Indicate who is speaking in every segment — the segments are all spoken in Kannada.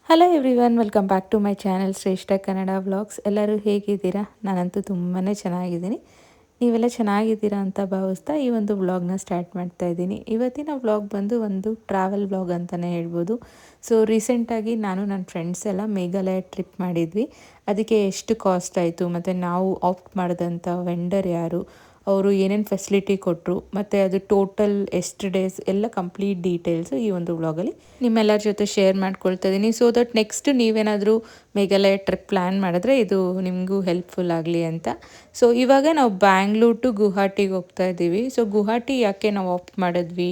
Speaker 1: Hello everyone, welcome back to my channel Shreshtha Kannada vlogs. ಎಲ್ಲರೂ ಹೇಗಿದ್ದೀರಾ? ನಾನಂತೂ ತುಂಬಾ ಚೆನ್ನಾಗಿದ್ದೀನಿ. ನೀವೆಲ್ಲ ಚೆನ್ನಾಗಿದ್ದೀರಾ ಅಂತ ಭಾವಿಸ್ತಾ ಈ ಒಂದು ವ್ಲಾಗ್ನ ಸ್ಟಾರ್ಟ್ ಮಾಡ್ತಾ ಇದ್ದೀನಿ. ಇವತ್ತಿನ ವ್ಲಾಗ್ ಬಂದು ಒಂದು ಟ್ರಾವೆಲ್ ವ್ಲಾಗ್ ಅಂತಲೇ ಹೇಳ್ಬೋದು. ಸೊ ರೀಸೆಂಟಾಗಿ ನಾನು ನನ್ನ ಫ್ರೆಂಡ್ಸ್ ಎಲ್ಲ ಮೇಘಾಲಯ ಟ್ರಿಪ್ ಮಾಡಿದ್ವಿ. ಅದಕ್ಕೆ ಎಷ್ಟು ಕಾಸ್ಟ್ ಆಯಿತು ಮತ್ತು ನಾವು ಆಪ್ಟ್ ಮಾಡಿದಂಥ ವೆಂಡರ್ ಯಾರು, ಅವರು ಏನೇನು ಫೆಸಿಲಿಟಿ ಕೊಟ್ಟರು ಮತ್ತು ಅದು ಟೋಟಲ್ ಎಷ್ಟು ಡೇಸ್ ಎಲ್ಲ ಕಂಪ್ಲೀಟ್ ಡೀಟೇಲ್ಸು ಈ ಒಂದು ವ್ಲಾಗಲ್ಲಿ ನಿಮ್ಮೆಲ್ಲರ ಜೊತೆ ಶೇರ್ ಮಾಡ್ಕೊಳ್ತಾ ಇದ್ದೀನಿ. ಸೊ ದಟ್ ನೆಕ್ಸ್ಟ್ ನೀವೇನಾದರೂ ಮೇಘಾಲಯ ಟ್ರಿಪ್ ಪ್ಲ್ಯಾನ್ ಮಾಡಿದ್ರೆ ಇದು ನಿಮಗೂ ಹೆಲ್ಪ್ಫುಲ್ ಆಗಲಿ ಅಂತ. ಸೊ ಇವಾಗ ನಾವು ಬ್ಯಾಂಗ್ಳೂರ್ ಟು ಗುವಾಹಟಿಗೆ ಹೋಗ್ತಾ ಇದ್ದೀವಿ. ಸೊ ಗುವಾಹಟಿ ಯಾಕೆ ನಾವು ಆಪ್ಟ್ ಮಾಡಿದ್ವಿ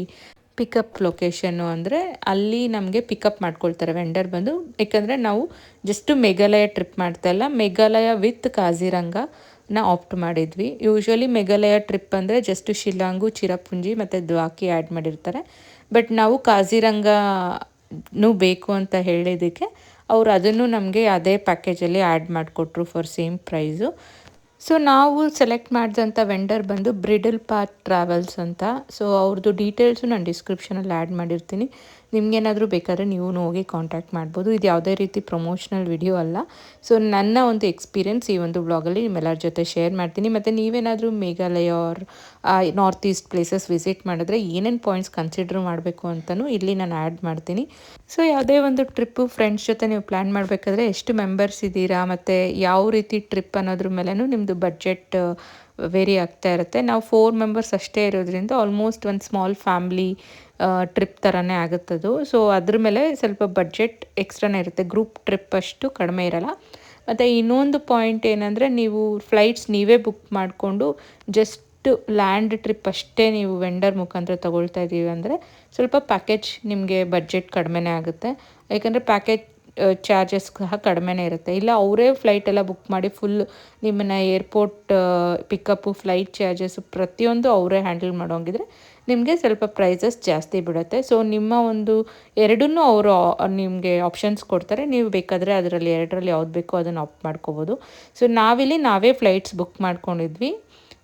Speaker 1: ಪಿಕಪ್ ಲೊಕೇಶನ್ನು ಅಂದರೆ ಅಲ್ಲಿ ನಮಗೆ ಪಿಕಪ್ ಮಾಡ್ಕೊಳ್ತಾರೆ ವೆಂಡರ್ ಬಂದು. ಯಾಕಂದರೆ ನಾವು ಜಸ್ಟ್ ಮೇಘಾಲಯ ಟ್ರಿಪ್ ಮಾಡ್ತಾ ಇಲ್ಲ, ಮೇಘಾಲಯ ವಿತ್ ಕಾಜಿರಂಗನ ಆಪ್ಟ್ ಮಾಡಿದ್ವಿ. ಯೂಶ್ವಲಿ ಮೇಘಾಲಯ ಟ್ರಿಪ್ ಅಂದರೆ ಜಸ್ಟ್ ಶಿಲ್ಲಾಂಗು, ಚಿರಪುಂಜಿ ಮತ್ತು ದ್ವಾಕಿ ಆ್ಯಡ್ ಮಾಡಿರ್ತಾರೆ. ಬಟ್ ನಾವು ಕಾಜಿರಂಗನೂ ಬೇಕು ಅಂತ ಹೇಳಿದ್ದಕ್ಕೆ ಅವರು ಅದನ್ನು ನಮಗೆ ಅದೇ ಪ್ಯಾಕೇಜಲ್ಲಿ ಆ್ಯಡ್ ಮಾಡಿಕೊಟ್ರು ಫಾರ್ ಸೇಮ್ ಪ್ರೈಸು. ಸೊ ನಾವು ಸೆಲೆಕ್ಟ್ ಮಾಡಿದಂಥ ವೆಂಡರ್ ಬಂದು ಬ್ರಿಡಲ್ ಪಾತ್ ಟ್ರಾವೆಲ್ಸ್ ಅಂತ. ಸೊ ಅವ್ರದ್ದು ಡೀಟೇಲ್ಸು ನಾನು ಡಿಸ್ಕ್ರಿಪ್ಷನಲ್ಲಿ ಆ್ಯಡ್ ಮಾಡಿರ್ತೀನಿ. ನಿಮಗೇನಾದರೂ ಬೇಕಾದರೆ ನೀವು ಹೋಗಿ ಕಾಂಟ್ಯಾಕ್ಟ್ ಮಾಡ್ಬೋದು. ಇದು ಯಾವುದೇ ರೀತಿ ಪ್ರಮೋಷನಲ್ ವಿಡಿಯೋ ಅಲ್ಲ. ಸೊ ನನ್ನ ಒಂದು ಎಕ್ಸ್ಪೀರಿಯೆನ್ಸ್ ಈ ಒಂದು ವ್ಲಾಗಲ್ಲಿ ನಿಮ್ಮೆಲ್ಲರ ಜೊತೆ ಶೇರ್ ಮಾಡ್ತೀನಿ. ಮತ್ತು ನೀವೇನಾದರೂ Meghalaya or north east places visit ಮಾಡಿದ್ರೆ ಏನೇನು ಪಾಯಿಂಟ್ಸ್ ಕನ್ಸಿಡರ್ ಮಾಡಬೇಕು ಅಂತಲೂ ಇಲ್ಲಿ ನಾನು ಆ್ಯಡ್ ಮಾಡ್ತೀನಿ. ಸೊ ಯಾವುದೇ ಒಂದು ಟ್ರಿಪ್ಪು ಫ್ರೆಂಡ್ಸ್ ಜೊತೆ ನೀವು ಪ್ಲ್ಯಾನ್ ಮಾಡಬೇಕಾದ್ರೆ ಎಷ್ಟು ಮೆಂಬರ್ಸ್ ಇದ್ದೀರಾ ಮತ್ತು ಯಾವ ರೀತಿ ಟ್ರಿಪ್ ಅನ್ನೋದ್ರ ಮೇಲೆನೂ ನಿಮ್ಮದು ಬಡ್ಜೆಟ್ ವೇರಿ ಆಗ್ತಾ ಇರುತ್ತೆ. ನಾವು 4 ಮೆಂಬರ್ಸ್ ಅಷ್ಟೇ ಇರೋದ್ರಿಂದ ಆಲ್ಮೋಸ್ಟ್ ಒಂದು ಸ್ಮಾಲ್ ಫ್ಯಾಮ್ಲಿ ಟ್ರಿಪ್ ಥರನೇ ಆಗುತ್ತದು. ಸೊ ಅದ್ರ ಮೇಲೆ ಸ್ವಲ್ಪ ಬಡ್ಜೆಟ್ ಎಕ್ಸ್ಟ್ರಾನೇ ಇರುತ್ತೆ, ಗ್ರೂಪ್ ಟ್ರಿಪ್ ಅಷ್ಟು ಕಡಿಮೆ ಇರೋಲ್ಲ. ಮತ್ತು ಇನ್ನೊಂದು ಪಾಯಿಂಟ್ ಏನಂದರೆ ನೀವು ಫ್ಲೈಟ್ಸ್ ನೀವೇ ಬುಕ್ ಮಾಡಿಕೊಂಡು ಜಸ್ಟ್ ಲ್ಯಾಂಡ್ ಟ್ರಿಪ್ ಅಷ್ಟೇ ನೀವು ವೆಂಡರ್ ಮುಖಾಂತರ ತೊಗೊಳ್ತಾ ಇದ್ದೀವಿ ಅಂದರೆ ಸ್ವಲ್ಪ ಪ್ಯಾಕೇಜ್ ನಿಮಗೆ ಬಡ್ಜೆಟ್ ಕಡಿಮೆನೇ ಆಗುತ್ತೆ. ಯಾಕಂದರೆ ಪ್ಯಾಕೇಜ್ ಚಾರ್ಜಸ್ ಸಹ ಕಡಿಮೆನೇ ಇರುತ್ತೆ. ಇಲ್ಲ ಅವರೇ ಫ್ಲೈಟ್ ಎಲ್ಲ ಬುಕ್ ಮಾಡಿ ಫುಲ್ ನಿಮ್ಮನ್ನು ಏರ್ಪೋರ್ಟ್ ಪಿಕಪ್ಪು, ಫ್ಲೈಟ್ ಚಾರ್ಜಸ್ಸು ಪ್ರತಿಯೊಂದು ಅವರೇ ಹ್ಯಾಂಡಲ್ ಮಾಡೋಂಗಿದ್ರೆ ನಿಮಗೆ ಸ್ವಲ್ಪ ಪ್ರೈಸಸ್ ಜಾಸ್ತಿ ಬಿಡುತ್ತೆ. ಸೊ ನಿಮ್ಮ ಒಂದು ಎರಡನ್ನೂ ಅವರು ನಿಮಗೆ ಆಪ್ಷನ್ಸ್ ಕೊಡ್ತಾರೆ. ನೀವು ಬೇಕಾದರೆ ಅದರಲ್ಲಿ ಎರಡರಲ್ಲಿ ಯಾವ್ದು ಬೇಕೋ ಅದನ್ನು ಆಪ್ಟ್ ಮಾಡ್ಕೋಬೋದು. ಸೊ ನಾವೇ ಫ್ಲೈಟ್ಸ್ ಬುಕ್ ಮಾಡ್ಕೊಂಡಿದ್ವಿ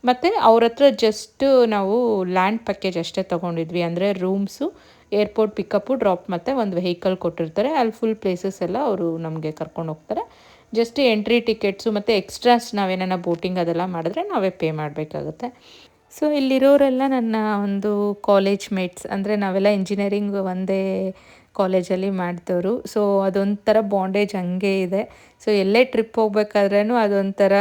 Speaker 1: ಮತ್ತು ಅವ್ರ ಹತ್ರ ಜಸ್ಟು ನಾವು ಲ್ಯಾಂಡ್ ಪ್ಯಾಕೇಜ್ ಅಷ್ಟೇ ತೊಗೊಂಡಿದ್ವಿ. ಅಂದರೆ ರೂಮ್ಸು, ಏರ್ಪೋರ್ಟ್ ಪಿಕಪ್ಪು, ಡ್ರಾಪ್ ಮತ್ತು ಒಂದು ವೆಹಿಕಲ್ ಕೊಟ್ಟಿರ್ತಾರೆ. ಅಲ್ಲಿ ಫುಲ್ ಪ್ಲೇಸಸ್ ಎಲ್ಲ ಅವರು ನಮಗೆ ಕರ್ಕೊಂಡು ಹೋಗ್ತಾರೆ. ಜಸ್ಟ್ ಎಂಟ್ರಿ ಟಿಕೆಟ್ಸು ಮತ್ತು ಎಕ್ಸ್ಟ್ರಾಸ್ ನಾವೇನ ಬೋಟಿಂಗ್ ಅದೆಲ್ಲ ಮಾಡಿದ್ರೆ ನಾವೇ ಪೇ ಮಾಡಬೇಕಾಗುತ್ತೆ. ಸೊ ಇಲ್ಲಿರೋರೆಲ್ಲ ನನ್ನ ಒಂದು ಕಾಲೇಜ್ ಮೇಟ್ಸ್, ಅಂದರೆ ನಾವೆಲ್ಲ ಇಂಜಿನಿಯರಿಂಗ್ ಒಂದೇ ಕಾಲೇಜಲ್ಲಿ ಮಾಡ್ತವರು. ಸೊ ಅದೊಂಥರ ಬಾಂಡೇಜ್ ಹಂಗೆ ಇದೆ. ಸೊ ಎಲ್ಲೇ ಟ್ರಿಪ್ ಹೋಗ್ಬೇಕಾದ್ರೂ ಅದೊಂಥರ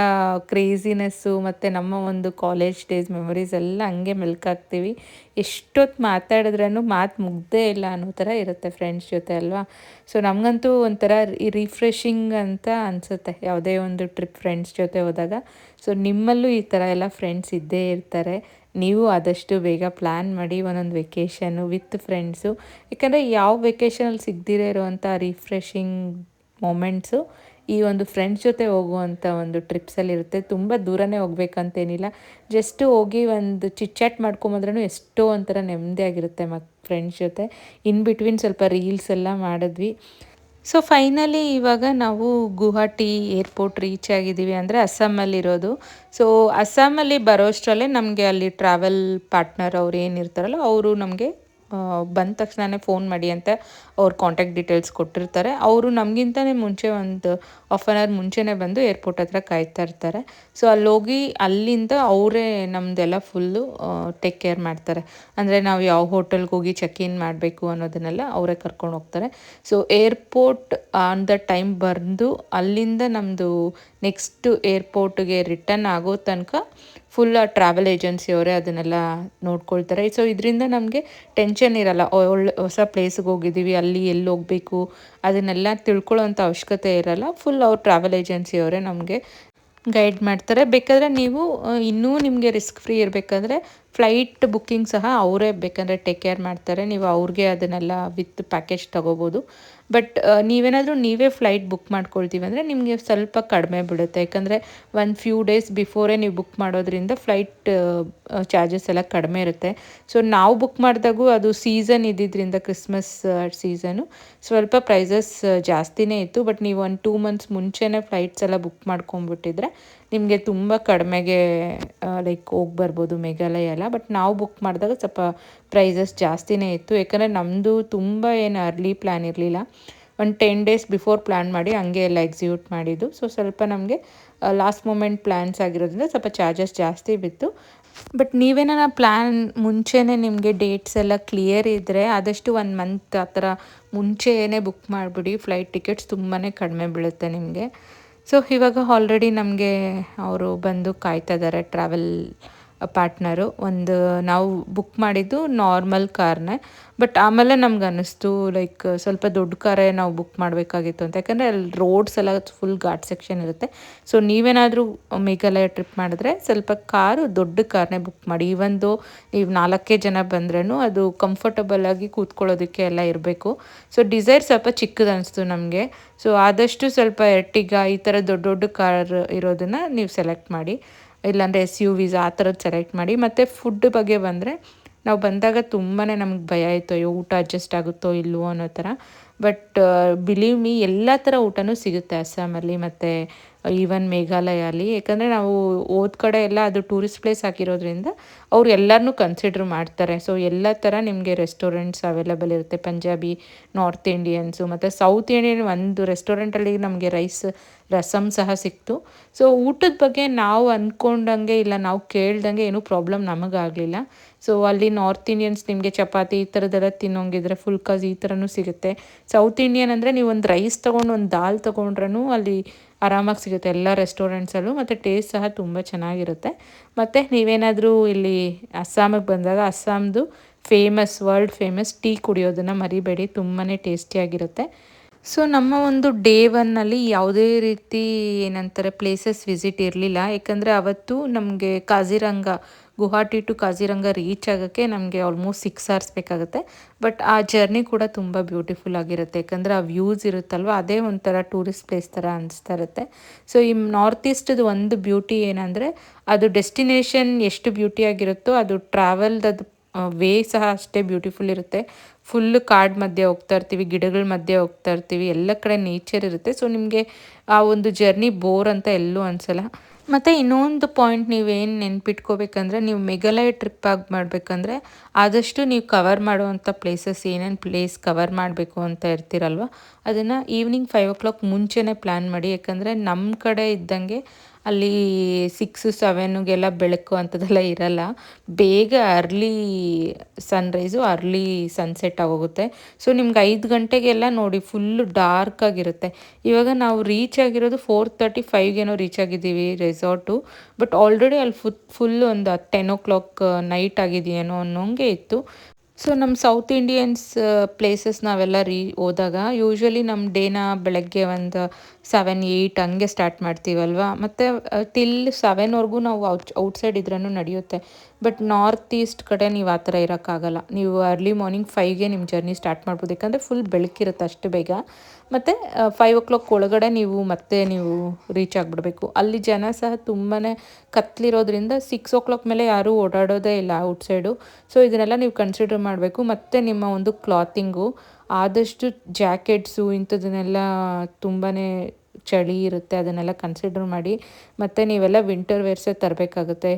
Speaker 1: ಕ್ರೇಜಿನೆಸ್ಸು ಮತ್ತು ನಮ್ಮ ಒಂದು ಕಾಲೇಜ್ ಡೇಸ್ ಮೆಮೊರೀಸ್ ಎಲ್ಲ ಹಂಗೆ ಮೆಲ್ಕಾಗ್ತೀವಿ. ಎಷ್ಟೊತ್ತು ಮಾತಾಡಿದ್ರೂ ಮಾತು ಮುಗ್ದೇ ಇಲ್ಲ ಅನ್ನೋ ಥರ ಇರುತ್ತೆ ಫ್ರೆಂಡ್ಸ್ ಜೊತೆ ಅಲ್ವಾ. ಸೊ ನಮಗಂತೂ ಒಂಥರ ರಿಫ್ರೆಶಿಂಗ್ ಅಂತ ಅನಿಸುತ್ತೆ ಯಾವುದೇ ಒಂದು ಟ್ರಿಪ್ ಫ್ರೆಂಡ್ಸ್ ಜೊತೆ ಹೋದಾಗ. ಸೊ ನಿಮ್ಮಲ್ಲೂ ಈ ಥರ ಎಲ್ಲ ಫ್ರೆಂಡ್ಸ್ ಇದ್ದೇ ಇರ್ತಾರೆ. ನೀವು ಆದಷ್ಟು ಬೇಗ ಪ್ಲ್ಯಾನ್ ಮಾಡಿ ಒಂದೊಂದು ವೆಕೇಷನ್ನು ವಿತ್ ಫ್ರೆಂಡ್ಸು. ಯಾಕಂದರೆ ಯಾವ ವೆಕೇಷನಲ್ಲಿ ಸಿಗದಿರೋ ಇರುವಂಥ ರಿಫ್ರೆಶಿಂಗ್ ಮೊಮೆಂಟ್ಸು ಈ ಒಂದು ಫ್ರೆಂಡ್ಸ್ ಜೊತೆ ಹೋಗುವಂಥ ಒಂದು ಟ್ರಿಪ್ಸಲ್ಲಿರುತ್ತೆ. ತುಂಬ ದೂರನೇ ಹೋಗ್ಬೇಕಂತೇನಿಲ್ಲ, ಜಸ್ಟ್ ಹೋಗಿ ಒಂದು ಚಿಟ್ ಮಾಡ್ಕೊಂಬಂದ್ರೂ ಎಷ್ಟೋ ಒಂಥರ ನೆಮ್ಮದಿಯಾಗಿರುತ್ತೆ ಫ್ರೆಂಡ್ಸ್ ಜೊತೆ. ಇನ್ ಬಿಟ್ವೀನ್ ಸ್ವಲ್ಪ ರೀಲ್ಸ್ ಎಲ್ಲ ಮಾಡಿದ್ವಿ. ಸೊ ಫೈನಲಿ ಇವಾಗ ನಾವು ಗುವಾಹಟಿ ಏರ್ಪೋರ್ಟ್ ರೀಚ್ ಆಗಿದ್ದೀವಿ. ಅಂದರೆ ಅಸ್ಸಾಮಲ್ಲಿರೋದು. ಸೊ ಅಸ್ಸಾಮಲ್ಲಿ ಬರೋಷ್ಟರಲ್ಲೇ ನಮಗೆ ಅಲ್ಲಿ ಟ್ರಾವೆಲ್ ಪಾರ್ಟ್ನರ್ ಅವ್ರು ಏನಿರ್ತಾರಲ್ಲ ಅವರು ನಮಗೆ ಬಂದ ತಕ್ಷಣವೇ ಫೋನ್ ಮಾಡಿ ಅಂತ ಅವ್ರ ಕಾಂಟ್ಯಾಕ್ಟ್ ಡೀಟೇಲ್ಸ್ ಕೊಟ್ಟಿರ್ತಾರೆ. ಅವರು ನಮಗಿಂತಲೇ ಮುಂಚೆ ಒಂದು ಹಾಫ್ ಆನ್ ಅವರ್ ಮುಂಚೆನೇ ಬಂದು ಏರ್ಪೋರ್ಟ್ ಹತ್ರ ಕಾಯ್ತಾ ಇರ್ತಾರೆ. ಸೊ ಅಲ್ಲೋಗಿ ಅಲ್ಲಿಂದ ಅವರೇ ನಮ್ಮದೆಲ್ಲ ಫುಲ್ಲು ಟೇಕ್ ಕೇರ್ ಮಾಡ್ತಾರೆ. ಅಂದರೆ ನಾವು ಯಾವ ಹೋಟೆಲ್ಗೆ ಹೋಗಿ ಚೆಕ್ ಇನ್ ಮಾಡಬೇಕು ಅನ್ನೋದನ್ನೆಲ್ಲ ಅವರೇ ಕರ್ಕೊಂಡು ಹೋಗ್ತಾರೆ. So airport on the time ಬಂದು ಅಲ್ಲಿಂದ ನಮ್ಮದು ನೆಕ್ಸ್ಟು ಏರ್ಪೋರ್ಟ್ಗೆ ರಿಟರ್ನ್ ಆಗೋ ತನಕ ಫುಲ್ ಟ್ರಾವೆಲ್ ಏಜೆನ್ಸಿಯವರೇ ಅದನ್ನೆಲ್ಲ ನೋಡ್ಕೊಳ್ತಾರೆ. ಸೊ ಇದರಿಂದ ನಮಗೆ ಟೆನ್ಷನ್ ಇರೋಲ್ಲ. ಒಳ್ಳೆ ಹೊಸ ಪ್ಲೇಸ್ಗೆ ಹೋಗಿದ್ದೀವಿ, ಅಲ್ಲಿ ಎಲ್ಲಿ ಹೋಗಬೇಕು ಅದನ್ನೆಲ್ಲ ತಿಳ್ಕೊಳ್ಳೋವಂಥ ಅವಶ್ಯಕತೆ ಇರೋಲ್ಲ. ಫುಲ್ ಅವ್ರು ಟ್ರಾವೆಲ್ ಏಜೆನ್ಸಿಯವರೇ ನಮಗೆ ಗೈಡ್ ಮಾಡ್ತಾರೆ. ಬೇಕಾದರೆ ನೀವು ಇನ್ನೂ ನಿಮಗೆ ರಿಸ್ಕ್ ಫ್ರೀ ಇರಬೇಕಂದ್ರೆ ಫ್ಲೈಟ್ ಬುಕ್ಕಿಂಗ್ ಸಹ ಅವರೇ ಬೇಕಂದರೆ ಟೇಕ್ ಕೇರ್ ಮಾಡ್ತಾರೆ. ನೀವು ಅವ್ರಿಗೆ ಅದನ್ನೆಲ್ಲ ವಿತ್ ಪ್ಯಾಕೇಜ್ ತೊಗೋಬೋದು. ಬಟ್ ನೀವೇ ಫ್ಲೈಟ್ ಬುಕ್ ಮಾಡ್ಕೊಳ್ತೀವಿ ಅಂದರೆ ನಿಮಗೆ ಸ್ವಲ್ಪ ಕಡಿಮೆ ಬಿಡುತ್ತೆ. ಯಾಕಂದರೆ ಒಂದು ಫ್ಯೂ ಡೇಸ್ ಬಿಫೋರೇ ನೀವು ಬುಕ್ ಮಾಡೋದ್ರಿಂದ ಫ್ಲೈಟ್ ಚಾರ್ಜಸ್ ಎಲ್ಲ ಕಡಿಮೆ ಇರುತ್ತೆ. ಸೊ ನಾವು ಬುಕ್ ಮಾಡಿದಾಗೂ ಅದು ಸೀಸನ್ ಇದ್ದಿದ್ದರಿಂದ ಕ್ರಿಸ್ಮಸ್ ಸೀಸನು ಸ್ವಲ್ಪ ಪ್ರೈಸಸ್ ಜಾಸ್ತಿನೇ ಇತ್ತು. ಬಟ್ ನೀವು ಒಂದು 2 ಮಂತ್ಸ್ ಮುಂಚೆನೇ ಫ್ಲೈಟ್ಸ್ ಎಲ್ಲ ಬುಕ್ ಮಾಡ್ಕೊಂಬಿಟ್ಟಿದ್ರೆ ನಿಮಗೆ ತುಂಬ ಕಡಿಮೆಗೆ ಲೈಕ್ ಹೋಗಿ ಬರ್ಬೋದು ಮೇಘಾಲಯ ಎಲ್ಲ. ಬಟ್ ನಾವು ಬುಕ್ ಮಾಡಿದಾಗ ಸ್ವಲ್ಪ ಪ್ರೈಸಸ್ ಜಾಸ್ತಿನೇ ಇತ್ತು. ಯಾಕಂದರೆ ನಮ್ಮದು ತುಂಬ ಏನು ಅರ್ಲಿ ಪ್ಲ್ಯಾನ್ ಇರಲಿಲ್ಲ. ಒಂದು 10 ಡೇಸ್ ಬಿಫೋರ್ ಪ್ಲ್ಯಾನ್ ಮಾಡಿ ಹಂಗೆ ಎಲ್ಲ ಎಕ್ಸಿಕ್ಯೂಟ್ ಮಾಡಿದ್ದು. ಸೊ ಸ್ವಲ್ಪ ನಮಗೆ ಲಾಸ್ಟ್ ಮೂಮೆಂಟ್ ಪ್ಲ್ಯಾನ್ಸ್ ಆಗಿರೋದ್ರಿಂದ ಸ್ವಲ್ಪ ಚಾರ್ಜಸ್ ಜಾಸ್ತಿ ಬಿತ್ತು. ಬಟ್ ನೀವೇನಾರ ಪ್ಲ್ಯಾನ್ ಮುಂಚೆನೇ ನಿಮಗೆ ಡೇಟ್ಸ್ ಎಲ್ಲ ಕ್ಲಿಯರ್ ಇದ್ದರೆ ಆದಷ್ಟು 1 ಮಂತ್ ಆ ಥರ ಮುಂಚೆಯೇ ಬುಕ್ ಮಾಡಿಬಿಡಿ. ಫ್ಲೈಟ್ ಟಿಕೆಟ್ಸ್ ತುಂಬಾ ಕಡಿಮೆ ಬೀಳುತ್ತೆ ನಿಮಗೆ. ಸೊ ಇವಾಗ ಆಲ್ರೆಡಿ ನಮಗೆ ಅವರು ಬಂದು ಕಾಯ್ತಾ ಇದ್ದಾರೆ, ಟ್ರಾವೆಲ್ ಪಾರ್ಟ್ನರು. ನಾವು ಬುಕ್ ಮಾಡಿದ್ದು ನಾರ್ಮಲ್ ಕಾರ್ನೇ, ಬಟ್ ಆಮೇಲೆ ನಮ್ಗೆ ಅನ್ನಿಸ್ತು ಲೈಕ್ ಸ್ವಲ್ಪ ದೊಡ್ಡ ಕಾರೇ ನಾವು ಬುಕ್ ಮಾಡಬೇಕಾಗಿತ್ತು ಅಂತ. ಯಾಕಂದರೆ ಅಲ್ಲಿ ರೋಡ್ಸ್ ಎಲ್ಲ ಫುಲ್ ಘಾಟ್ ಸೆಕ್ಷನ್ ಇರುತ್ತೆ. ಸೊ ನೀವೇನಾದರೂ ಮೇಘಾಲಯ ಟ್ರಿಪ್ ಮಾಡಿದ್ರೆ ಸ್ವಲ್ಪ ದೊಡ್ಡ ಕಾರ್ನೇ ಬುಕ್ ಮಾಡಿ. ಈವೊಂದು ನೀವು 4 ಜನ ಬಂದ್ರೂ ಅದು ಕಂಫರ್ಟಬಲ್ ಆಗಿ ಕೂತ್ಕೊಳ್ಳೋದಕ್ಕೆ ಎಲ್ಲ ಇರಬೇಕು. ಸೊ ಡಿಸೈರ್ ಸ್ವಲ್ಪ ಚಿಕ್ಕದು ಅನಿಸ್ತು ನಮಗೆ. ಸೊ ಆದಷ್ಟು ಸ್ವಲ್ಪ ಎರ್ಟಿಗಾ ಈ ಥರ ದೊಡ್ಡ ದೊಡ್ಡ ಕಾರ್ ಇರೋದನ್ನು ನೀವು ಸೆಲೆಕ್ಟ್ ಮಾಡಿ, ಇಲ್ಲಾಂದರೆ SUVs ಆ ಥರದ್ದು ಸೆಲೆಕ್ಟ್ ಮಾಡಿ. ಮತ್ತು ಫುಡ್ ಬಗ್ಗೆ ಬಂದರೆ ನಾವು ಬಂದಾಗ ತುಂಬಾ ನಮ್ಗೆ ಭಯ ಆಯಿತು, ಅಯ್ಯೋ ಊಟ ಅಡ್ಜಸ್ಟ್ ಆಗುತ್ತೋ ಇಲ್ವೋ ಅನ್ನೋ ಥರ. ಬಟ್ ಬಿಲೀವ್ ಮೀ ಎಲ್ಲ ಥರ ಊಟನೂ ಸಿಗುತ್ತೆ ಅಸ್ಸಾಮಲ್ಲಿ ಮತ್ತು ಈವನ್ ಮೇಘಾಲಯಲ್ಲಿ. ಯಾಕಂದರೆ ನಾವು ಹೋದ ಕಡೆ ಎಲ್ಲ ಅದು ಟೂರಿಸ್ಟ್ ಪ್ಲೇಸ್ ಆಗಿರೋದ್ರಿಂದ ಅವ್ರು ಎಲ್ಲರನ್ನೂ ಕನ್ಸಿಡ್ರ್ ಮಾಡ್ತಾರೆ. ಸೊ ಎಲ್ಲ ಥರ ನಿಮಗೆ ರೆಸ್ಟೋರೆಂಟ್ಸ್ ಅವೈಲೇಬಲ್ ಇರುತ್ತೆ. ಪಂಜಾಬಿ, ನಾರ್ತ್ ಇಂಡಿಯನ್ಸು ಮತ್ತು ಸೌತ್ ಇಂಡಿಯನ್ ಒಂದು ರೆಸ್ಟೋರೆಂಟಲ್ಲಿ ನಮಗೆ ರಸಮ್ ಸಹ ಸಿಕ್ತು. ಸೊ ಊಟದ ಬಗ್ಗೆ ನಾವು ಅಂದ್ಕೊಂಡಂಗೆ ಇಲ್ಲ, ನಾವು ಕೇಳ್ದಂಗೆ ಏನೂ ಪ್ರಾಬ್ಲಮ್ ನಮಗಾಗಲಿಲ್ಲ. ಸೊ ಅಲ್ಲಿ ನಾರ್ತ್ ಇಂಡಿಯನ್ಸ್ ನಿಮಗೆ ಚಪಾತಿ ಈ ಥರದ್ದೆಲ್ಲ ತಿನ್ನೋಂಗಿದ್ರೆ ಫುಲ್ಕಾಸ್ ಈ ಥರನೂ ಸಿಗುತ್ತೆ. ಸೌತ್ ಇಂಡಿಯನ್ ಅಂದರೆ ನೀವು ಒಂದು ರೈಸ್ ತೊಗೊಂಡು ಒಂದು ದಾಲ್ ತೊಗೊಂಡ್ರೂ ಅಲ್ಲಿ ಆರಾಮಾಗಿ ಸಿಗುತ್ತೆ ಎಲ್ಲ ರೆಸ್ಟೋರೆಂಟ್ಸಲ್ಲೂ. ಮತ್ತು ಟೇಸ್ಟ್ ಸಹ ತುಂಬ ಚೆನ್ನಾಗಿರುತ್ತೆ. ಮತ್ತು ನೀವೇನಾದರೂ ಇಲ್ಲಿ ಅಸ್ಸಾಮಿಗೆ ಬಂದಾಗ ಅಸ್ಸಾಮ್ದು ವರ್ಲ್ಡ್ ಫೇಮಸ್ ಟೀ ಕುಡಿಯೋದನ್ನು ಮರಿಬೇಡಿ, ತುಂಬಾ ಟೇಸ್ಟಿಯಾಗಿರುತ್ತೆ. ಸೊ ನಮ್ಮ ಒಂದು ಡೇ 1ನಲ್ಲಿ ಯಾವುದೇ ರೀತಿ ಏನಂತಾರೆ ಪ್ಲೇಸಸ್ ವಿಸಿಟ್ ಇರಲಿಲ್ಲ. ಯಾಕಂದರೆ ಅವತ್ತು ನಮಗೆ ಗುವಾಹಟಿ ಟು ಕಾಜಿರಂಗ ರೀಚ್ ಆಗೋಕ್ಕೆ ನಮಗೆ ಆಲ್ಮೋಸ್ಟ್ 6 ಅವರ್ಸ್ ಬೇಕಾಗುತ್ತೆ. ಬಟ್ ಆ ಜರ್ನಿ ಕೂಡ ತುಂಬ ಬ್ಯೂಟಿಫುಲ್ ಆಗಿರುತ್ತೆ. ಯಾಕಂದರೆ ಆ ವ್ಯೂಸ್ ಇರುತ್ತಲ್ವ, ಅದೇ ಒಂಥರ ಟೂರಿಸ್ಟ್ ಪ್ಲೇಸ್ ಥರ ಅನಿಸ್ತಾ ಇರುತ್ತೆ. ಸೊ ಈ ನಾರ್ತ್ ಈಸ್ಟ್ದು ಒಂದು ಬ್ಯೂಟಿ ಏನಂದರೆ ಅದು ಡೆಸ್ಟಿನೇಷನ್ ಎಷ್ಟು ಬ್ಯೂಟಿಯಾಗಿರುತ್ತೋ ಅದು ಟ್ರಾವೆಲ್ದದು ವೇ ಸಹ ಅಷ್ಟೇ ಬ್ಯೂಟಿಫುಲ್ ಇರುತ್ತೆ. ಫುಲ್ಲು ಕಾಡು ಮಧ್ಯೆ ಹೋಗ್ತಾ ಇರ್ತೀವಿ, ಗಿಡಗಳ ಮಧ್ಯೆ ಹೋಗ್ತಾ ಇರ್ತೀವಿ, ಎಲ್ಲ ಕಡೆ ನೇಚರ್ ಇರುತ್ತೆ. ಸೊ ನಿಮಗೆ ಆ ಒಂದು ಜರ್ನಿ ಬೋರ್ ಅಂತ ಎಲ್ಲೂ ಅನಿಸಲ್ಲ. ಮತ್ತು ಇನ್ನೊಂದು ಪಾಯಿಂಟ್ ನೀವೇನು ನೆನ್ಪಿಟ್ಕೋಬೇಕಂದ್ರೆ, ನೀವು ಮೇಘಾಲಯ ಟ್ರಿಪ್ ಮಾಡಬೇಕಂದ್ರೆ ಆದಷ್ಟು ನೀವು ಕವರ್ ಮಾಡುವಂಥ ಪ್ಲೇಸಸ್ ಏನೇನು ಪ್ಲೇಸ್ ಕವರ್ ಮಾಡಬೇಕು ಅಂತ ಇರ್ತೀರಲ್ವ, ಅದನ್ನು ಈವ್ನಿಂಗ್ 5 o'clock ಮುಂಚೆನೇ ಪ್ಲ್ಯಾನ್ ಮಾಡಿ. ಯಾಕಂದರೆ ನಮ್ಮ ಕಡೆ ಇದ್ದಂಗೆ ಅಲ್ಲಿ 6-7ಗೆಲ್ಲ ಬೆಳಕು ಅಂಥದ್ದೆಲ್ಲ ಇರಲ್ಲ. ಬೇಗ ಅರ್ಲಿ ಸನ್ರೈಸು ಅರ್ಲಿ ಸನ್ಸೆಟ್ ಆಗೋಗುತ್ತೆ. ಸೊ ನಿಮ್ಗೆ 5 ಗಂಟೆಗೆಲ್ಲ ನೋಡಿ ಫುಲ್ಲು ಡಾರ್ಕ್ ಆಗಿರುತ್ತೆ. ಇವಾಗ ನಾವು ರೀಚ್ ಆಗಿರೋದು 4:35 ರೀಚ್ ಆಗಿದ್ದೀವಿ ರೆಸಾರ್ಟು. ಬಟ್ ಆಲ್ರೆಡಿ ಅಲ್ಲಿ ಫುಲ್ ಒಂದು 10 o'clock ನೈಟ್ ಆಗಿದೆಯೇನೋ ಅನ್ನೋಂಗೆ ಇತ್ತು. ಸೊ ನಮ್ಮ ಸೌತ್ ಇಂಡಿಯನ್ಸ್ ಪ್ಲೇಸಸ್ ನಾವೆಲ್ಲ ಹೋದಾಗ ಯೂಶ್ವಲಿ ನಮ್ಮ ಡೇನ ಬೆಳಗ್ಗೆ ಒಂದು 7-8 ಹಂಗೆ ಸ್ಟಾರ್ಟ್ ಮಾಡ್ತೀವಲ್ವ. ಮತ್ತು ಟಿಲ್ 7ವರೆಗೂ ನಾವು ಔಟ್ಸೈಡ್ ಇದ್ರೂ ನಡೆಯುತ್ತೆ. ಬಟ್ ನಾರ್ತ್ ಈಸ್ಟ್ ಕಡೆ ನೀವು ಆ ಥರ ಇರೋಕ್ಕಾಗಲ್ಲ. ನೀವು ಅರ್ಲಿ ಮಾರ್ನಿಂಗ್ 5ಗೆ ನಿಮ್ಮ ಜರ್ನಿ ಸ್ಟಾರ್ಟ್ ಮಾಡ್ಬೋದು. ಯಾಕಂದರೆ ಫುಲ್ ಬೆಳಕಿರುತ್ತೆ ಅಷ್ಟು ಬೇಗ. ಮತ್ತು 5 o'clock ಒಳಗಡೆ ನೀವು ರೀಚ್ ಆಗಿಬಿಡ್ಬೇಕು. ಅಲ್ಲಿ ಜನ ಸಹ ತುಂಬಾ ಕತ್ಲಿರೋದ್ರಿಂದ 6 o'clock ಮೇಲೆ ಯಾರೂ ಓಡಾಡೋದೇ ಇಲ್ಲ ಔಟ್ಸೈಡು. ಸೊ ಇದನ್ನೆಲ್ಲ ನೀವು ಕನ್ಸಿಡರ್ ಮಾಡಬೇಕು. ಮತ್ತು ನಿಮ್ಮ ಒಂದು ಕ್ಲಾತಿಂಗು ಆದಷ್ಟು ಜಾಕೆಟ್ಸು ಇಂಥದನ್ನೆಲ್ಲ ತುಂಬಾ ಚಳಿ ಇರುತ್ತೆ, ಅದನ್ನೆಲ್ಲ ಕನ್ಸಿಡರ್ ಮಾಡಿ. ಮತ್ತು ನೀವೆಲ್ಲ ವಿಂಟರ್ ವೇರ್ಸೇ ತರಬೇಕಾಗುತ್ತೆ.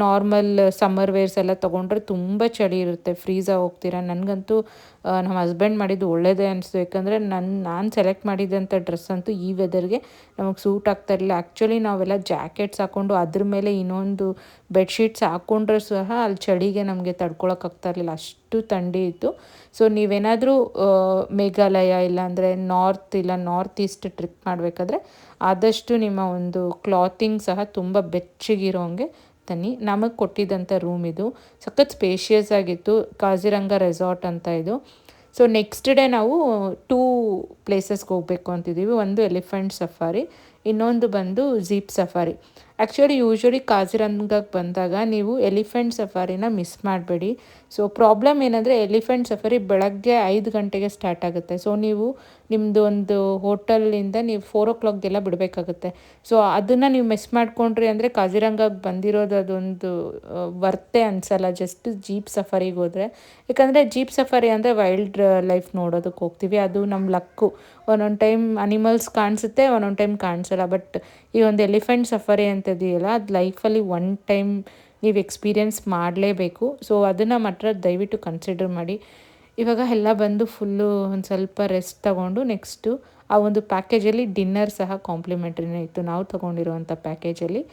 Speaker 1: ನಾರ್ಮಲ್ ಸಮ್ಮರ್ ವೇರ್ಸ್ ಎಲ್ಲ ತೊಗೊಂಡ್ರೆ ತುಂಬ ಚಳಿ ಇರುತ್ತೆ, ಫ್ರೀಝಾಗಿ ಹೋಗ್ತೀರಾ. ನನಗಂತೂ ನಮ್ಮ ಹಸ್ಬೆಂಡ್ ಮಾಡಿದ್ದು ಒಳ್ಳೆಯದೇ ಅನಿಸ್ತು. ಯಾಕಂದರೆ ನಾನು ಸೆಲೆಕ್ಟ್ ಮಾಡಿದಂಥ ಡ್ರೆಸ್ ಅಂತೂ ಈ ವೆದರ್ಗೆ ನಮಗೆ ಸೂಟ್ ಆಗ್ತಾ ಇರಲಿಲ್ಲ. ಆ್ಯಕ್ಚುಲಿ ನಾವೆಲ್ಲ ಜಾಕೆಟ್ಸ್ ಹಾಕ್ಕೊಂಡು ಅದ್ರ ಮೇಲೆ ಇನ್ನೊಂದು ಬೆಡ್ಶೀಟ್ಸ್ ಹಾಕ್ಕೊಂಡ್ರೆ ಸಹ ಅಲ್ಲಿ ಚಳಿಗೆ ನಮಗೆ ತಡ್ಕೊಳಕ್ಕಾಗ್ತಾ ಇರಲಿಲ್ಲ, ಅಷ್ಟು ಥಂಡಿ ಇತ್ತು. ಸೊ ನೀವೇನಾದರೂ ಮೇಘಾಲಯ ಇಲ್ಲಾಂದರೆ ನಾರ್ತ್ ಈಸ್ಟ್ ಟ್ರಿಪ್ ಮಾಡಬೇಕಾದ್ರೆ ಆದಷ್ಟು ನಿಮ್ಮ ಒಂದು ಕ್ಲಾತಿಂಗ್ ಸಹ ತುಂಬ ಬೆಚ್ಚಗಿರೋಂಗೆ ತನ್ನಿ. ನಮಗೆ ಕೊಟ್ಟಿದ್ದಂಥ ರೂಮ್ ಇದು ಸಖತ್ ಸ್ಪೇಷಿಯಸ್ ಆಗಿತ್ತು. ಕಾಜಿರಂಗ ರೆಸಾರ್ಟ್ ಅಂತ ಇದು. ಸೊ ನೆಕ್ಸ್ಟ್ ಡೇ ನಾವು 2 ಪ್ಲೇಸಸ್ಗೆ ಹೋಗಬೇಕು ಅಂತಿದ್ದೀವಿ. ಒಂದು ಎಲಿಫೆಂಟ್ ಸಫಾರಿ, ಇನ್ನೊಂದು ಬಂದು ಜೀಪ್ ಸಫಾರಿ. ಯೂಶ್ವಲಿ ಕಾಜಿರಂಗಕ್ಕೆ ಬಂದಾಗ ನೀವು ಎಲಿಫೆಂಟ್ ಸಫಾರಿನ ಮಿಸ್ ಮಾಡಬೇಡಿ. ಸೊ ಪ್ರಾಬ್ಲಮ್ ಏನಂದರೆ ಎಲಿಫೆಂಟ್ ಸಫಾರಿ ಬೆಳಗ್ಗೆ 5 ಗಂಟೆಗೆ ಸ್ಟಾರ್ಟ್ ಆಗುತ್ತೆ. ಸೊ ನೀವು ನಿಮ್ಮದು ಒಂದು ಹೋಟೆಲಿಂದ ನೀವು 4 o'clockಗೆಲ್ಲ ಬಿಡಬೇಕಾಗುತ್ತೆ. ಸೊ ಅದನ್ನು ನೀವು ಮಿಸ್ ಮಾಡ್ಕೊಂಡ್ರಿ ಅಂದರೆ ಕಾಜಿರಂಗಕ್ಕೆ ಬಂದಿರೋದು ಅದೊಂದು ವರ್ತೆ ಅನಿಸಲ್ಲ ಜಸ್ಟ್ ಜೀಪ್ ಸಫಾರಿಗೆ ಹೋದರೆ. ಯಾಕಂದರೆ ಜೀಪ್ ಸಫಾರಿ ಅಂದರೆ ವೈಲ್ಡ್ ಲೈಫ್ ನೋಡೋದಕ್ಕೆ ಹೋಗ್ತೀವಿ, ಅದು ನಮ್ಮ ಲಕ್ಕು. ಒಂದೊಂದು ಟೈಮ್ ಅನಿಮಲ್ಸ್ ಕಾಣಿಸುತ್ತೆ, ಒಂದೊಂದು ಟೈಮ್ ಕಾಣಿಸಲ್ಲ. ಬಟ್ ಈ ಒಂದು ಎಲಿಫೆಂಟ್ ಸಫಾರಿ ಅಂತಿದೆಯಲ್ಲ, ಅದು ಲೈಫಲ್ಲಿ 1 ಟೈಮ್ ನೀವು ಎಕ್ಸ್ಪೀರಿಯೆನ್ಸ್ ಮಾಡಲೇಬೇಕು. ಸೊ ಅದನ್ನು ಮಾತ್ರ ದಯವಿಟ್ಟು ಕನ್ಸಿಡರ್ ಮಾಡಿ. ಇವಾಗ ಎಲ್ಲ ಬಂದು ಫುಲ್ಲು ಒಂದು ಸ್ವಲ್ಪ ರೆಸ್ಟ್ ತಗೊಂಡು ನೆಕ್ಸ್ಟು ಆ ಒಂದು ಪ್ಯಾಕೇಜಲ್ಲಿ ಡಿನ್ನರ್ ಸಹ ಕಾಂಪ್ಲಿಮೆಂಟ್ರಿನೇ ಇತ್ತು ನಾವು ತೊಗೊಂಡಿರುವಂಥ ಪ್ಯಾಕೇಜಲ್ಲಿ.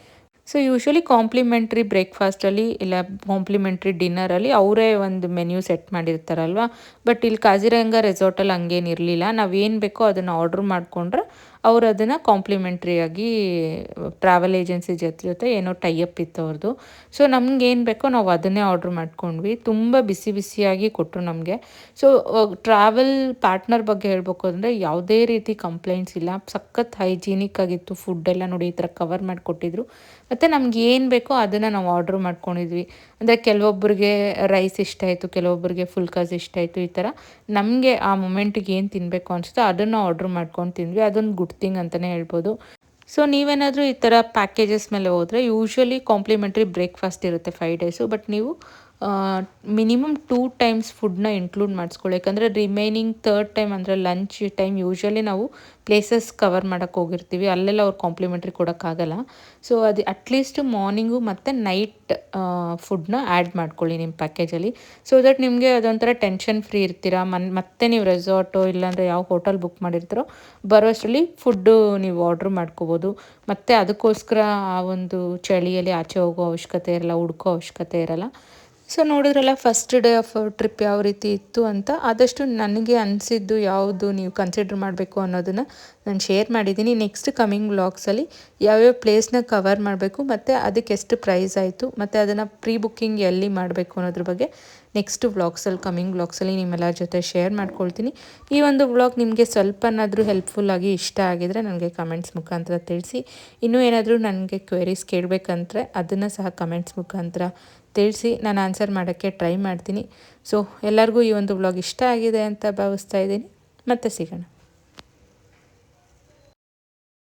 Speaker 1: ಸೊ ಯೂಶ್ವಲಿ ಕಾಂಪ್ಲಿಮೆಂಟ್ರಿ ಬ್ರೇಕ್ಫಾಸ್ಟಲ್ಲಿ ಇಲ್ಲ ಕಾಂಪ್ಲಿಮೆಂಟ್ರಿ ಡಿನ್ನರಲ್ಲಿ ಅವರೇ ಒಂದು ಮೆನ್ಯೂ ಸೆಟ್ ಮಾಡಿರ್ತಾರಲ್ವ. ಬಟ್ ಇಲ್ಲಿ ಕಾಜಿರಂಗ ರೆಸಾರ್ಟಲ್ಲಿ ಹಂಗೇನಿರಲಿಲ್ಲ. ನಾವೇನು ಬೇಕೋ ಅದನ್ನು ಆರ್ಡ್ರ್ ಮಾಡಿಕೊಂಡ್ರೆ ಅವ್ರು ಅದನ್ನು ಕಾಂಪ್ಲಿಮೆಂಟ್ರಿಯಾಗಿ ಟ್ರಾವೆಲ್ ಏಜೆನ್ಸಿ ಜೊತೆ ಏನೋ ಟೈ ಅಪ್ ಇತ್ತು ಅವ್ರದ್ದು. ಸೊ ನಮ್ಗೇನು ಬೇಕೋ ನಾವು ಅದನ್ನೇ ಆರ್ಡ್ರ್ ಮಾಡ್ಕೊಂಡ್ವಿ. ತುಂಬ ಬಿಸಿ ಬಿಸಿಯಾಗಿ ಕೊಟ್ಟರು ನಮಗೆ. ಸೊ ಟ್ರಾವೆಲ್ ಪಾರ್ಟ್ನರ್ ಬಗ್ಗೆ ಹೇಳಬೇಕು ಅಂದರೆ ಯಾವುದೇ ರೀತಿ ಕಂಪ್ಲೇಂಟ್ಸ್ ಇಲ್ಲ. ಸಖತ್ ಹೈಜೀನಿಕ್ ಆಗಿತ್ತು ಫುಡ್ಡೆಲ್ಲ. ನೋಡಿ ಈ ಥರ ಕವರ್ ಮಾಡಿಕೊಟ್ಟಿದ್ರು. ಮತ್ತು ನಮ್ಗೆ ಏನು ಬೇಕೋ ಅದನ್ನು ನಾವು ಆರ್ಡ್ರ್ ಮಾಡ್ಕೊಂಡಿದ್ವಿ. ಅಂದರೆ ಕೆಲವೊಬ್ಬರಿಗೆ ರೈಸ್ ಇಷ್ಟ ಆಯಿತು, ಕೆಲವೊಬ್ಬರಿಗೆ ಫುಲ್ಕಾಸ್ ಇಷ್ಟ ಆಯಿತು. ಈ ಥರ ನಮಗೆ ಆ ಮೊಮೆಂಟಿಗೆ ಏನು ತಿನ್ನಬೇಕು ಅನಿಸುತ್ತೋ ಅದನ್ನು ಆರ್ಡ್ರ್ ಮಾಡ್ಕೊಂಡು ತಿಂದ್ವಿ. ಅದೊಂದು ಗುಡ್ ಥಿಂಗ್ ಅಂತಲೇ ಹೇಳ್ಬೋದು. ಸೊ ನೀವೇನಾದರೂ ಈ ಥರ ಪ್ಯಾಕೇಜಸ್ ಮೇಲೆ ಹೋದರೆ ಯೂಶ್ವಲಿ ಕಾಂಪ್ಲಿಮೆಂಟ್ರಿ ಬ್ರೇಕ್ಫಾಸ್ಟ್ ಇರುತ್ತೆ 5 ಡೇಸು. ಬಟ್ ನೀವು ಮಿನಿಮಮ್ 2 ಟೈಮ್ಸ್ ಫುಡ್ನ ಇನ್ಕ್ಲೂಡ್ ಮಾಡಿಸ್ಕೊಳ್ಳಿ. ಯಾಕಂದರೆ ರಿಮೈನಿಂಗ್ 3rd ಟೈಮ್ ಅಂದರೆ ಲಂಚ್ ಟೈಮ್ ಯೂಶ್ವಲಿ ನಾವು ಪ್ಲೇಸಸ್ ಕವರ್ ಮಾಡೋಕ್ಕೆ ಹೋಗಿರ್ತೀವಿ, ಅಲ್ಲೆಲ್ಲ ಅವ್ರು ಕಾಂಪ್ಲಿಮೆಂಟ್ರಿ ಕೊಡೋಕ್ಕಾಗಲ್ಲ. ಸೊ ಅದು ಅಟ್ಲೀಸ್ಟ್ ಮಾರ್ನಿಂಗು ಮತ್ತು ನೈಟ್ ಫುಡ್ನ ಆ್ಯಡ್ ಮಾಡ್ಕೊಳ್ಳಿ ನಿಮ್ಮ ಪ್ಯಾಕೇಜಲ್ಲಿ. ಸೊ ದಟ್ ನಿಮಗೆ ಅದೊಂಥರ ಟೆನ್ಷನ್ ಫ್ರೀ ಇರ್ತೀರ. ಮತ್ತೆ ನೀವು ರೆಸಾರ್ಟು ಇಲ್ಲಾಂದರೆ ಯಾವ ಹೋಟೆಲ್ ಬುಕ್ ಮಾಡಿರ್ತೀರೋ ಬರೋಷ್ಟರಲ್ಲಿ ಫುಡ್ಡು ನೀವು ಆರ್ಡ್ರ್ ಮಾಡ್ಕೋಬೋದು. ಮತ್ತು ಅದಕ್ಕೋಸ್ಕರ ಆ ಒಂದು ಚಳಿಯಲ್ಲಿ ಆಚೆ ಹೋಗೋ ಅವಶ್ಯಕತೆ ಇರಲ್ಲ, ಹುಡ್ಕೋ ಅವಶ್ಯಕತೆ ಇರಲ್ಲ. ಸೊ ನೋಡಿದ್ರಲ್ಲ ಫಸ್ಟ್ ಡೇ ಆಫ್ ಟ್ರಿಪ್ ಯಾವ ರೀತಿ ಇತ್ತು ಅಂತ. ಆದಷ್ಟು ನನಗೆ ಅನಿಸಿದ್ದು ಯಾವುದು ನೀವು ಕನ್ಸಿಡರ್ ಮಾಡಬೇಕು ಅನ್ನೋದನ್ನು ನಾನು ಶೇರ್ ಮಾಡಿದ್ದೀನಿ. ನೆಕ್ಸ್ಟ್ ಕಮಿಂಗ್ ವ್ಲಾಗ್ಸಲ್ಲಿ ಯಾವ್ಯಾವ ಪ್ಲೇಸ್ನ ಕವರ್ ಮಾಡಬೇಕು ಮತ್ತು ಅದಕ್ಕೆ ಎಷ್ಟು ಪ್ರೈಸ್ ಆಯಿತು ಮತ್ತು ಅದನ್ನು ಪ್ರೀ ಬುಕ್ಕಿಂಗ್ ಎಲ್ಲಿ ಮಾಡಬೇಕು ಅನ್ನೋದ್ರ ಬಗ್ಗೆ ನೆಕ್ಸ್ಟ್ ವ್ಲಾಗ್ಸಲ್ಲಿ ಕಮಿಂಗ್ ವ್ಲಾಗ್ಸಲ್ಲಿ ನಿಮ್ಮೆಲ್ಲರ ಜೊತೆ ಶೇರ್ ಮಾಡ್ಕೊಳ್ತೀನಿ. ಈ ಒಂದು ವ್ಲಾಗ್ ನಿಮಗೆ ಸ್ವಲ್ಪನಾದರೂ ಹೆಲ್ಪ್ಫುಲ್ಲಾಗಿ ಇಷ್ಟ ಆಗಿದರೆ ನನಗೆ ಕಮೆಂಟ್ಸ್ ಮುಖಾಂತರ ತಿಳಿಸಿ. ಇನ್ನೂ ಏನಾದರೂ ನನಗೆ ಕ್ವೆರೀಸ್ ಕೇಳಬೇಕಂದ್ರೆ ಅದನ್ನು ಸಹ ಕಮೆಂಟ್ಸ್ ಮುಖಾಂತರ ತಿಳಿಸಿ, ನಾನು ಆನ್ಸರ್ ಮಾಡೋಕ್ಕೆ ಟ್ರೈ ಮಾಡ್ತೀನಿ. ಸೊ ಎಲ್ಲರಿಗೂ ಈ ಒಂದು ವ್ಲಾಗ್ ಇಷ್ಟ ಆಗಿದೆ ಅಂತ ಭಾವಿಸ್ತಾ ಇದ್ದೀನಿ. ಮತ್ತೆ ಸಿಗೋಣ.